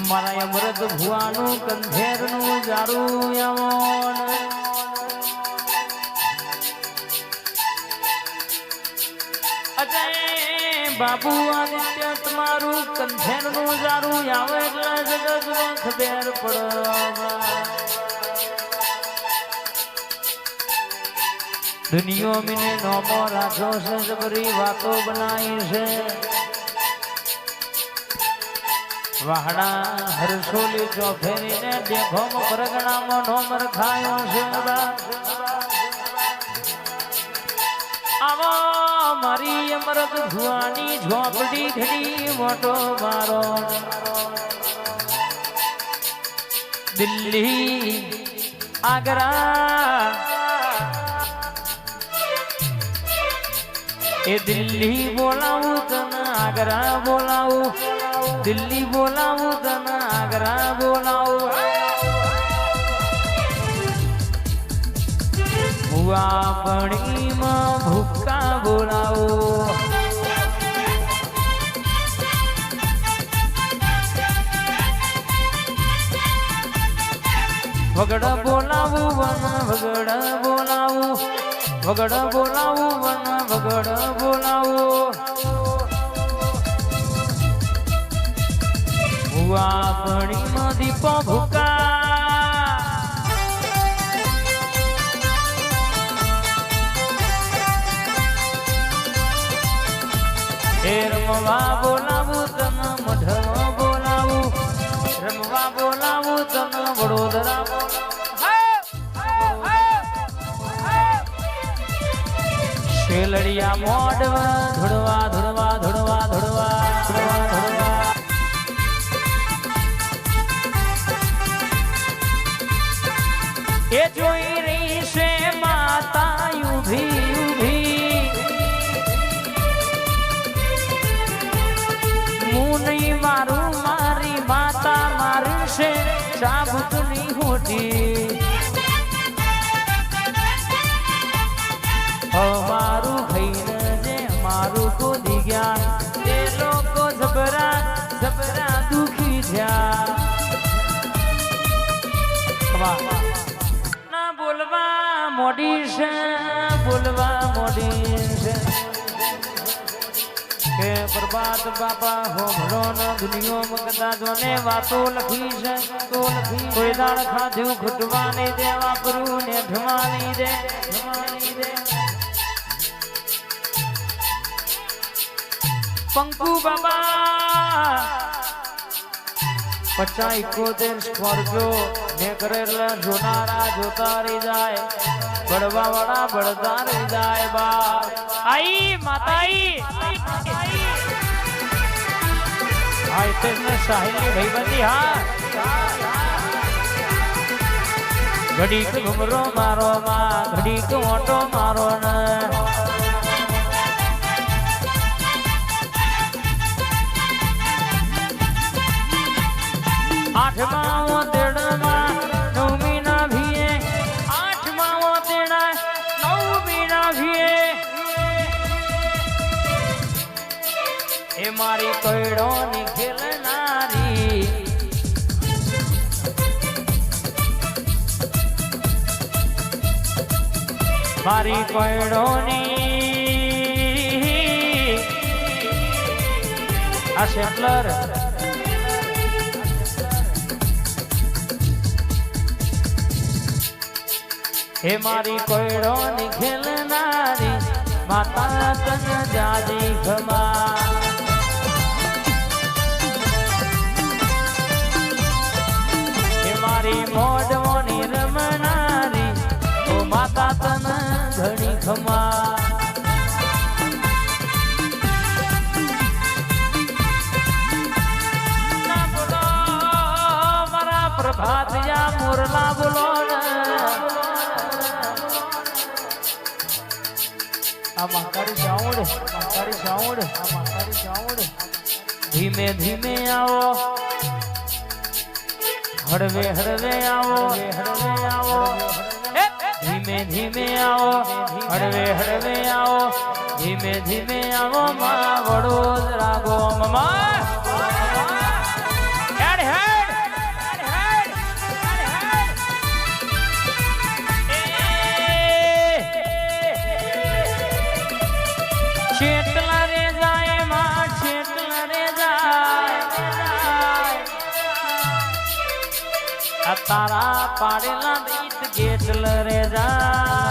મારા અમૃત ભુવાનું કંધેરનું જારું યમોન અજય બાબુ આદિત્ય તમારું કંધેરનું જારું આવે એટલે જગતમાં ખબર પડવા દુનિયો મને નોમો રાખ્યો છે જબરી વાતો બનાવી છે વાહણા હરસોલી ચોફેરીને દેખોમ પરગણામાં નોમ રખાયો છે આવો મારી અમૃત ભુવાની ઝોપડી ઘડી મોટો મારો દિલ્હી આગ્રા એ દિલ્હી બોલાવું તને આગ્રા બોલાવું દિલ્હી બોલાવું તને આગ્રા બોલાવું ભુવા પણીમાં ભૂકા બોલાવું વગડ બોલાવું વન વગડ બોલાવું વગડ બોલાવું વન વગડ બોલાવું ભુવા પણીમાં દીપો ભૂકા એ રમવા બોલાવું તને મઢમાં બોલાવું રમવા બોલાવું તને વડોદરા શેલડિયા મોડવા ધોડવા ધોડવા ધોડવા ધોડવા ધોડવા ધોડવા એ જોઈ રહી છે માતા ઊભી ઊભી હું નહીં મારું મારી માતા મારી છે સાબુતની હોટી મારું ખાઈને જે મારું કોદી ગયા તે લોકો જબરા જબરા દુખી થયા ના બોલવા મોડી છે બોલવા મોડી છે કે પ્રભાત બાપા હોભળો ન દુનિયામાં કદાચોને વાતો લખી છે તો લખી કોઈ દાળ ખાધું ખૂટવા નહીં દે વાપરું ને ઢમા નહીં દે પંકુ બાબા 50-71 સ્કોર્પિયો ને કરેલા જોનારા જોતા રહી જાય બળવા વાળા બળતા રહી જાય બા આઈ માતાઈ આ ઇતને સાહિલની ભાઈબંધી હા ઘડીક ઘુમરો મારો માં ઘડીક ઓટો મારો ને આઠમા તેડમાં નવમી ના ભીએ આઠમા તેડા નવમી ના ભીએ એ મારી કઈડો ની ખેલનારી મારી કઈડો ની આ શેટલર હે મારી કોયડો ની ખેલનારી માતા તન જાજી ખમા હે મારી મોઢોની રમનારી ઓ માતા તન ઘણી ખમા ના બોલો મારા પ્રભાત યા મોરલા બોલો ધીમે ધીમે આવો હળવે હળવે આવો ધીમે ધીમે આવો હળવે હળવે આવો ધીમે ધીમે આવો માં વડોદરા ગોમમાં હેડ હેડ આ તારા પાડેલા ગીત કેટલ રે જા